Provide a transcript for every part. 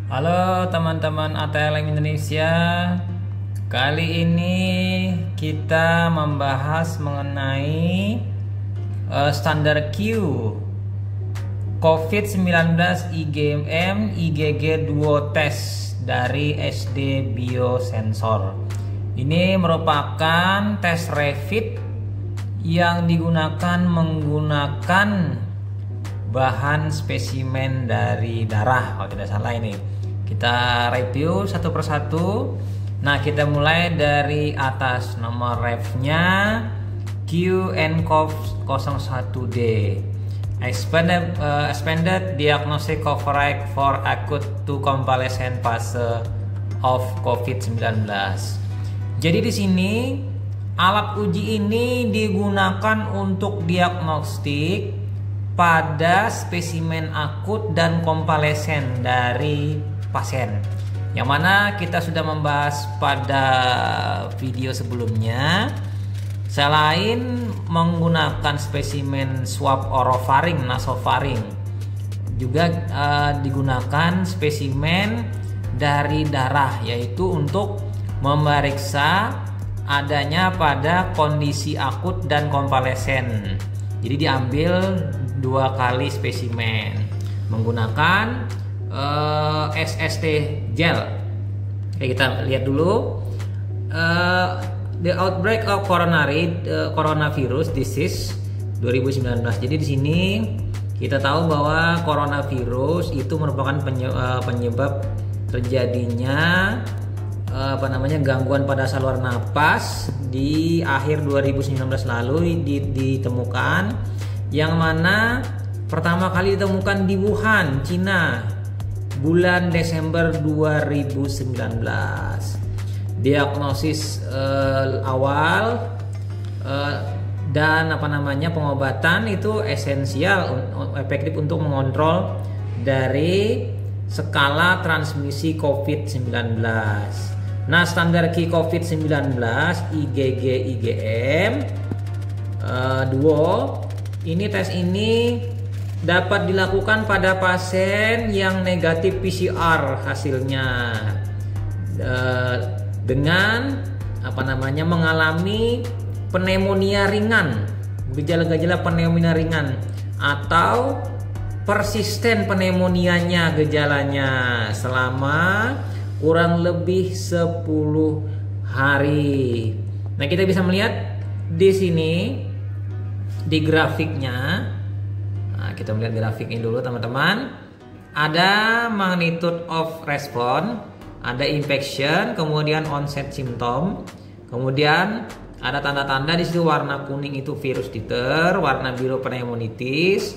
Halo teman-teman ATLM Indonesia. Kali ini kita membahas mengenai standar Q COVID-19 IgM IgG Duo Test dari SD Biosensor. Ini merupakan tes rapid yang digunakan menggunakan bahan spesimen dari darah, kalau tidak salah ini. Kita review satu persatu. Nah, kita mulai dari atas. Nomor refnya QnCov 01D. Expanded diagnostic coverage for acute to convalescent phase of COVID-19. Jadi di sini alat uji ini digunakan untuk diagnostik pada spesimen akut dan konvalesen dari pasien, yang mana kita sudah membahas pada video sebelumnya. Selain menggunakan spesimen swab orofaring, nasofaring, juga digunakan spesimen dari darah, yaitu untuk memeriksa adanya pada kondisi akut dan konvalesen. Jadi diambil 2 kali spesimen menggunakan SST gel. Oke, kita lihat dulu. The outbreak of coronavirus disease 2019. Jadi di sini kita tahu bahwa coronavirus itu merupakan penyebab terjadinya gangguan pada saluran napas di akhir 2019 lalu ditemukan, yang mana pertama kali ditemukan di Wuhan, Cina, bulan Desember 2019. Diagnosis awal dan pengobatan itu esensial, efektif untuk mengontrol dari skala transmisi COVID-19. Nah, standar Q COVID-19 IgG IgM Duo ini, tes ini dapat dilakukan pada pasien yang negatif PCR hasilnya dengan mengalami pneumonia ringan, gejala-gejala pneumonia ringan atau persisten pneumonianya, gejalanya selama kurang lebih 10 hari. Nah, kita bisa melihat di sini di grafiknya. Nah, kita melihat grafiknya dulu teman-teman. Ada magnitude of response, ada infection, kemudian onset symptom, kemudian ada tanda-tanda di situ. Warna kuning itu virus titer, warna biru pneumonitis,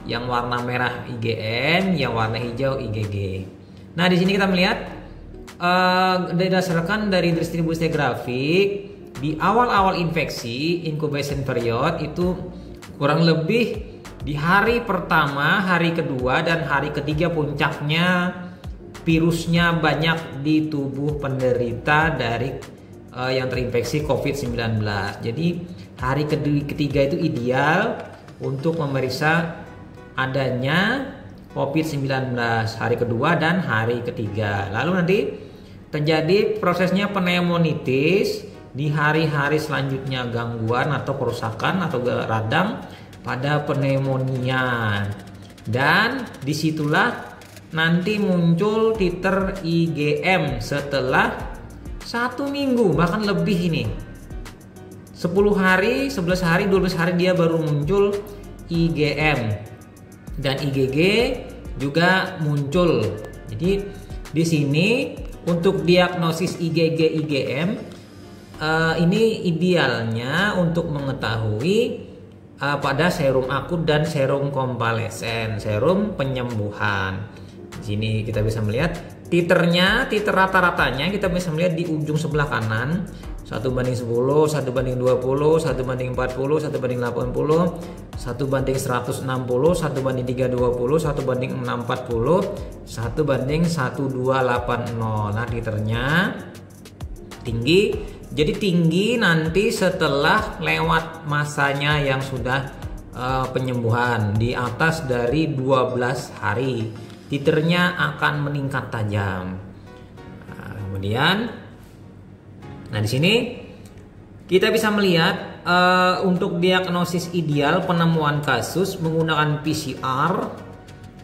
yang warna merah IgN, yang warna hijau IgG. Nah, di sini kita melihat didasarkan dari distribusi grafik di awal-awal infeksi, incubation period itu kurang lebih di hari pertama, hari kedua, dan hari ketiga puncaknya virusnya banyak di tubuh penderita dari yang terinfeksi COVID-19. Jadi hari ketiga itu ideal untuk memeriksa adanya COVID-19, hari kedua dan hari ketiga. Lalu nanti terjadi prosesnya pneumonitis di hari-hari selanjutnya, gangguan atau kerusakan atau radang pada pneumonia, dan disitulah nanti muncul titer IgM setelah 1 minggu, bahkan lebih ini 10 hari, 11 hari, 12 hari dia baru muncul IgM, dan IgG juga muncul. Jadi di sini untuk diagnosis IgG IgM ini idealnya untuk mengetahui pada serum akut dan serum konvalesen, serum penyembuhan. Di sini kita bisa melihat titernya, titer rata-ratanya kita bisa melihat di ujung sebelah kanan, 1:10, 1:20, 1:40, 1:80, 1:160, 1:320, 1:640, 1:1280. Nah, titernya tinggi. Jadi tinggi nanti setelah lewat masanya yang sudah penyembuhan di atas dari 12 hari. titernya akan meningkat tajam. Nah, di sini kita bisa melihat untuk diagnosis ideal penemuan kasus menggunakan PCR,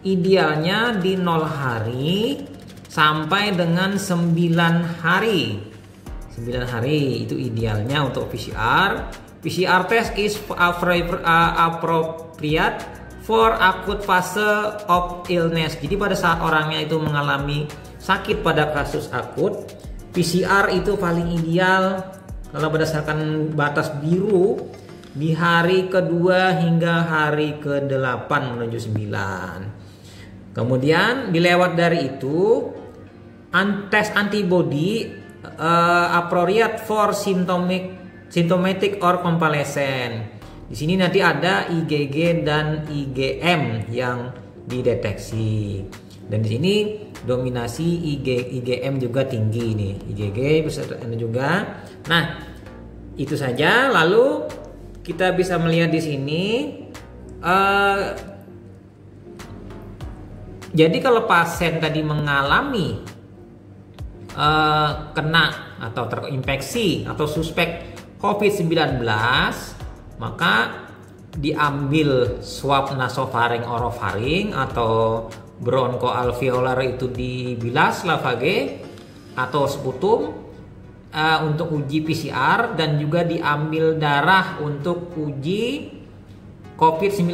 idealnya di 0 hari sampai dengan 9 hari. 9 hari itu idealnya untuk PCR. PCR test is appropriate for acute phase of illness. Jadi pada saat orangnya itu mengalami sakit pada kasus akut, PCR itu paling ideal kalau berdasarkan batas biru di hari kedua hingga hari ke-8 menuju 9. Kemudian dilewat dari itu tes antibody appropriate for symptomatic or convalescent. Di sini nanti ada IgG dan IgM yang dideteksi. Dan di sini dominasi IgM juga tinggi nih, IgG beserta juga. Nah, itu saja. Lalu kita bisa melihat di sini. Jadi kalau pasien tadi mengalami kena atau terinfeksi atau suspek COVID-19, maka diambil swab nasofaring orofaring atau bronkoalveolar itu dibilas lavage atau sputum untuk uji PCR, dan juga diambil darah untuk uji COVID-19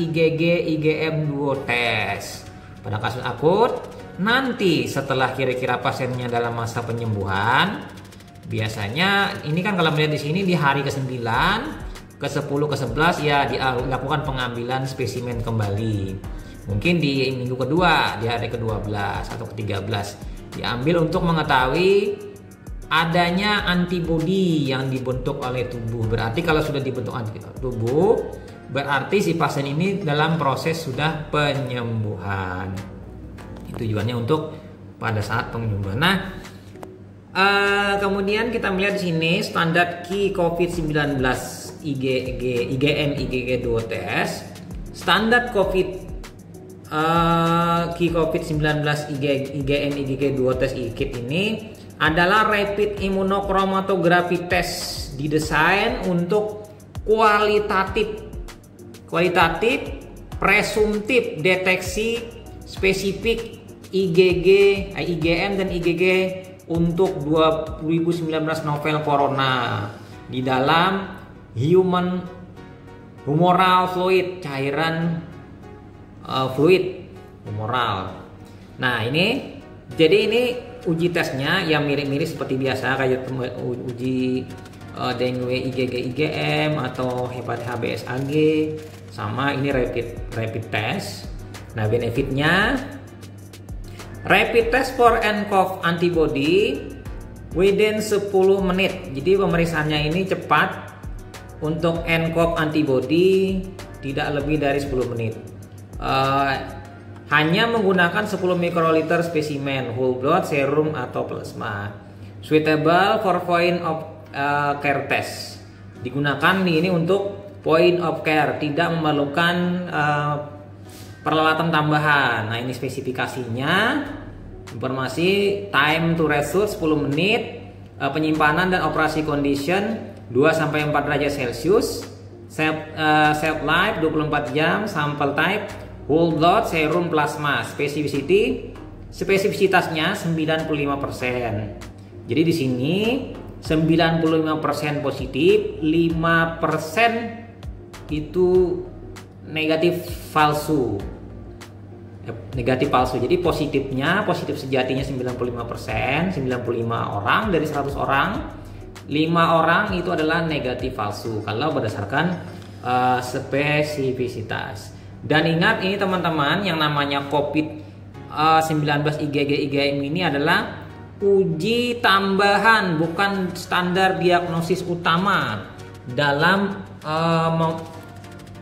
IgG IgM duo test. Pada kasus akut, nanti setelah kira-kira pasiennya dalam masa penyembuhan, biasanya ini kan kalau melihat di sini di hari ke-9, ke-10, ke-11 ya dilakukan pengambilan spesimen kembali. Mungkin di minggu kedua, di hari ke-12 atau ke-13 diambil untuk mengetahui adanya antibodi yang dibentuk oleh tubuh. Berarti kalau sudah dibentuk antibodi tubuh, berarti si pasien ini dalam proses sudah penyembuhan. Tujuannya untuk pada saat penyembuhan. Nah, kemudian kita melihat di sini standar key COVID-19 IgM IgG duo test. Standar key COVID-19 IgM IgG duo test IKID ini adalah rapid immunochromatography test, didesain untuk kualitatif, presumtif deteksi spesifik IgM dan IgG untuk 2019 novel corona di dalam humoral fluid, cairan fluid humoral. Nah, ini jadi ini uji tesnya yang mirip-mirip seperti biasa kayak uji dengue IgG IgM atau hepatit HBsAg, sama ini rapid test. Nah, benefitnya rapid test for nCoV antibody within 10 menit. Jadi pemeriksaannya ini cepat. Untuk nCoV antibody tidak lebih dari 10 menit. Hanya menggunakan 10 mikroliter spesimen whole blood, serum atau plasma. Suitable for point of care test. Digunakan ini untuk point of care, tidak memerlukan peralatan tambahan. Nah, ini spesifikasinya. Informasi time to result 10 menit, penyimpanan dan operasi condition 2-4 derajat Celcius, shelf life 24 jam, sampel type whole blood, serum, plasma. Spesificitasnya 95%. Jadi di sini 95% positif, 5% itu negatif palsu. Jadi positif sejatinya 95%, 95 orang dari 100 orang, 5 orang itu adalah negatif palsu kalau berdasarkan spesifisitas. Dan ingat ini teman-teman, yang namanya COVID-19 IgG IgM ini adalah uji tambahan, bukan standar diagnosis utama dalam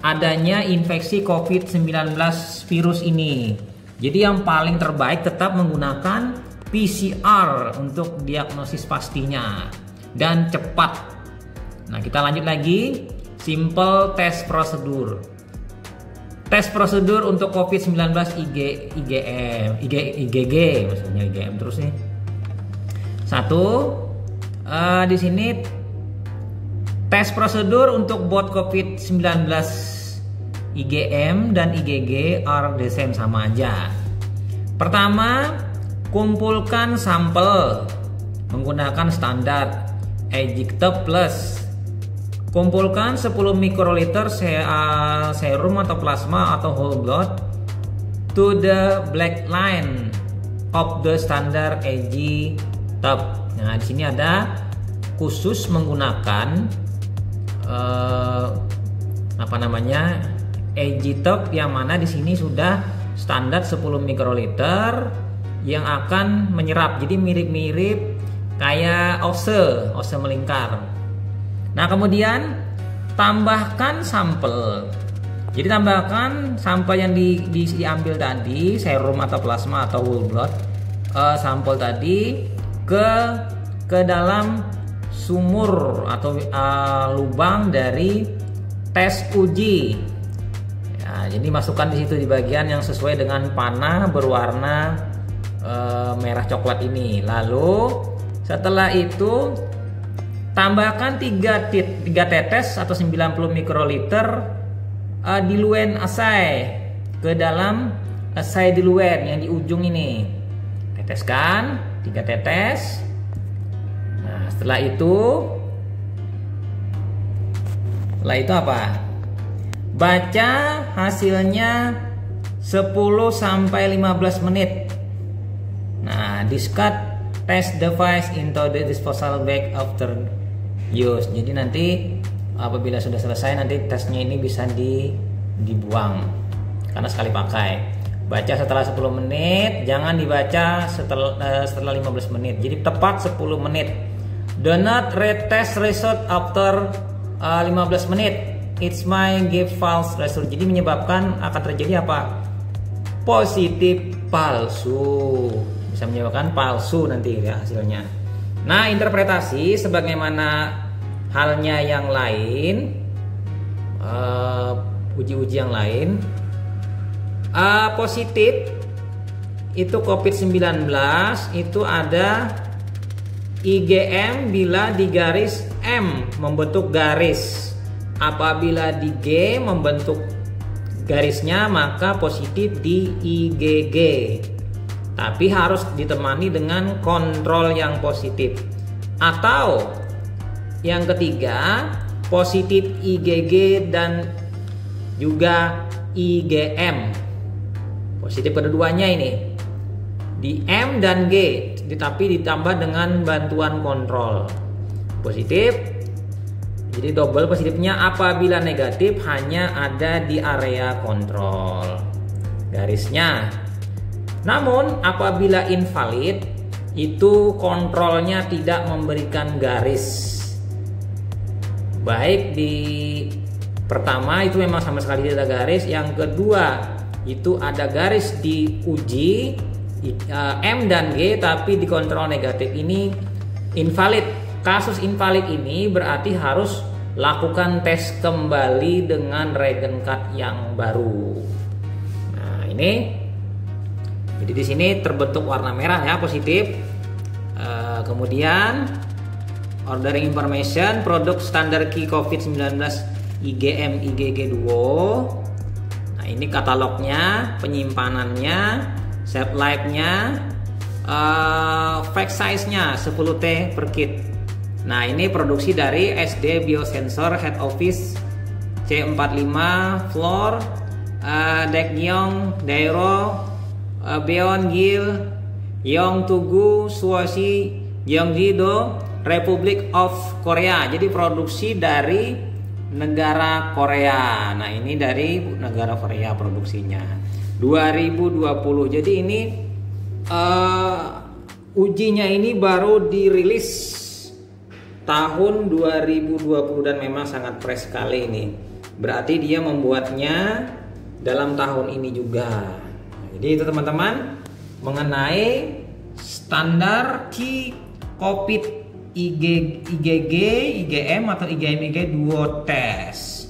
adanya infeksi COVID-19 virus ini. Jadi yang paling terbaik tetap menggunakan PCR untuk diagnosis pastinya dan cepat. Nah, kita lanjut lagi. Simple test prosedur. tes prosedur untuk COVID-19 IgG maksudnya IgM terus nih. Satu, di sini tes prosedur untuk bot COVID-19 IgM dan IgG are the same, sama aja. Pertama, kumpulkan sampel menggunakan standar EasyTop Plus. Kumpulkan 10 mikroliter serum atau plasma atau whole blood to the black line of the standard EasyTop. Nah, di sini ada khusus menggunakan EasyTop yang mana di sini sudah standar 10 mikroliter yang akan menyerap. Jadi mirip-mirip kayak ose melingkar. Nah, kemudian tambahkan sampel. Jadi tambahkan sampel yang diambil tadi, serum atau plasma atau whole blood, sampel tadi ke dalam sumur atau lubang dari tes uji. Ya, jadi masukkan di situ di bagian yang sesuai dengan panah berwarna merah coklat ini. Lalu setelah itu tambahkan 3 tetes atau 90 mikroliter diluent assay ke dalam assay diluent yang di ujung ini. Teteskan 3 tetes. Nah, setelah itu apa? Baca hasilnya 10 sampai 15 menit. Nah, discard test device into the disposal bag after use. Jadi nanti apabila sudah selesai nanti tesnya ini bisa dibuang karena sekali pakai. Baca setelah 10 menit, jangan dibaca setelah 15 menit. Jadi tepat 10 menit. Do not read test result after 15 menit. It's my give false result. Jadi menyebabkan akan terjadi apa? Positif palsu. Bisa menyebabkan palsu nanti ya hasilnya. Nah, interpretasi sebagaimana halnya yang lain, uji-uji yang lain, positif itu COVID-19 itu ada IgM bila di garis M membentuk garis. Apabila di G membentuk garisnya maka positif di IgG. Tapi harus ditemani dengan kontrol yang positif. Atau yang ketiga, positif IgG dan juga IgM. Positif kedua-duanya ini di M dan G, tapi ditambah dengan bantuan kontrol. Positif, jadi double positifnya. Apabila negatif hanya ada di area kontrol garisnya. Namun apabila invalid itu kontrolnya tidak memberikan garis. Baik di pertama itu memang sama sekali tidak ada garis. Yang kedua itu ada garis di uji M dan G tapi dikontrol negatif. Ini invalid. Kasus invalid ini berarti harus lakukan tes kembali dengan regen card yang baru. Nah, ini jadi di sini terbentuk warna merah ya, positif. Kemudian ordering information, produk standar key COVID-19 IgM IgG Duo. Nah, ini katalognya, penyimpanannya, shelf life-nya, pack size-nya 10T per kit. Nah, ini produksi dari SD Biosensor Head Office C45 Floor, Daejeon Dairo, Beonggil, Yongtugu, Suoshi, Gyeonggi-do, Republic of Korea. Jadi produksi dari negara Korea. Nah, ini dari negara Korea produksinya 2020. Jadi ini ujinya ini baru dirilis tahun 2020 dan memang sangat fresh sekali ini. Berarti dia membuatnya dalam tahun ini juga. Jadi itu teman-teman mengenai standar key COVID IgG, IgM atau IgM IgG Duo test.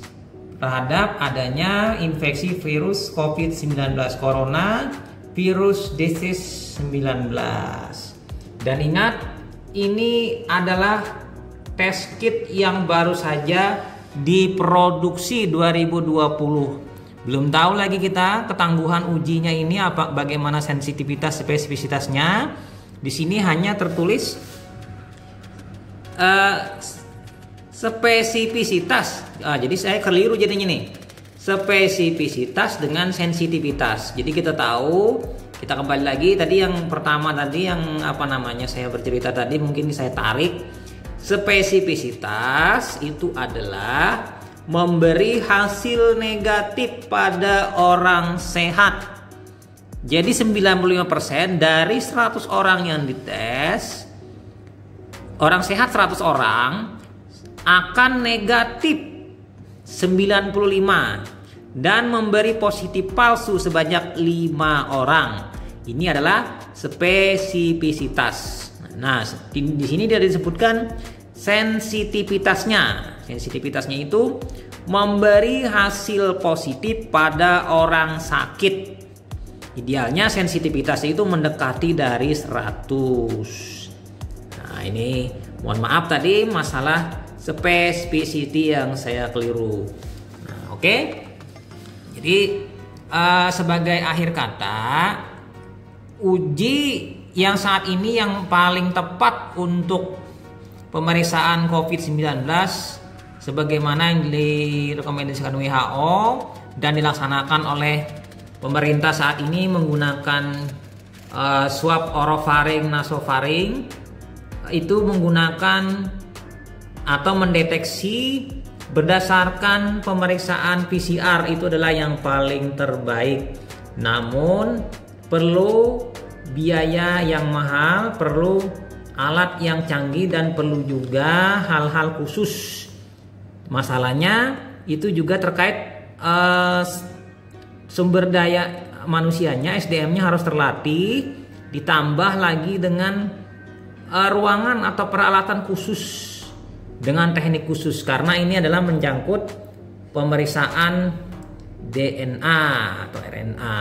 terhadap adanya infeksi virus COVID-19 Corona Virus Disease 19. Dan ingat, ini adalah test kit yang baru saja diproduksi 2020. Belum tahu lagi kita ketangguhan ujinya ini bagaimana sensitivitas spesifisitasnya. Di sini hanya tertulis spesifisitas. Jadi saya keliru jadinya nih. Spesifisitas dengan sensitivitas. Jadi kita tahu, kita kembali lagi tadi yang pertama tadi yang saya bercerita tadi, mungkin saya tarik. Spesifisitas itu adalah memberi hasil negatif pada orang sehat. Jadi 95% dari 100 orang yang dites, orang sehat 100 orang akan negatif 95 dan memberi positif palsu sebanyak 5 orang. Ini adalah spesifisitas. Nah, di sini dia disebutkan sensitivitasnya. Sensitivitasnya itu memberi hasil positif pada orang sakit. Idealnya sensitivitasnya itu mendekati dari 100. Nah, ini mohon maaf tadi masalah specificity yang saya keliru. Nah, oke. Jadi sebagai akhir kata, uji yang saat ini yang paling tepat untuk pemeriksaan COVID-19 sebagaimana yang direkomendasikan WHO dan dilaksanakan oleh pemerintah saat ini menggunakan swab orofaring nasofaring, itu menggunakan atau mendeteksi berdasarkan pemeriksaan PCR, itu adalah yang paling terbaik. Namun perlu biaya yang mahal, perlu alat yang canggih, dan perlu juga hal-hal khusus. Masalahnya itu juga terkait sumber daya manusianya, SDM-nya harus terlatih, ditambah lagi dengan ruangan atau peralatan khusus dengan teknik khusus, karena ini adalah menyangkut pemeriksaan DNA atau RNA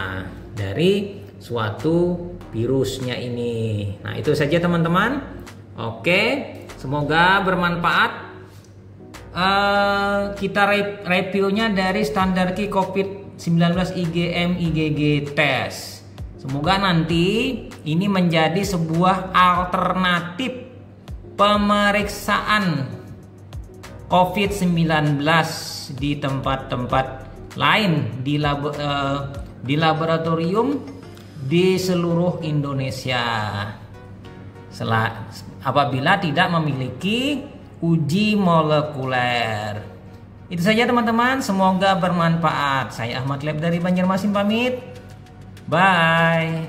dari suatu virusnya ini. Nah, itu saja teman-teman. Oke, semoga bermanfaat. Kita reviewnya dari standar key COVID-19 IgM IgG test. Semoga nanti ini menjadi sebuah alternatif pemeriksaan COVID-19 di tempat-tempat lain, di laboratorium di seluruh Indonesia, apabila tidak memiliki uji molekuler. Itu saja teman-teman, semoga bermanfaat. Saya Ahmad Lab dari Banjarmasin pamit. Bye.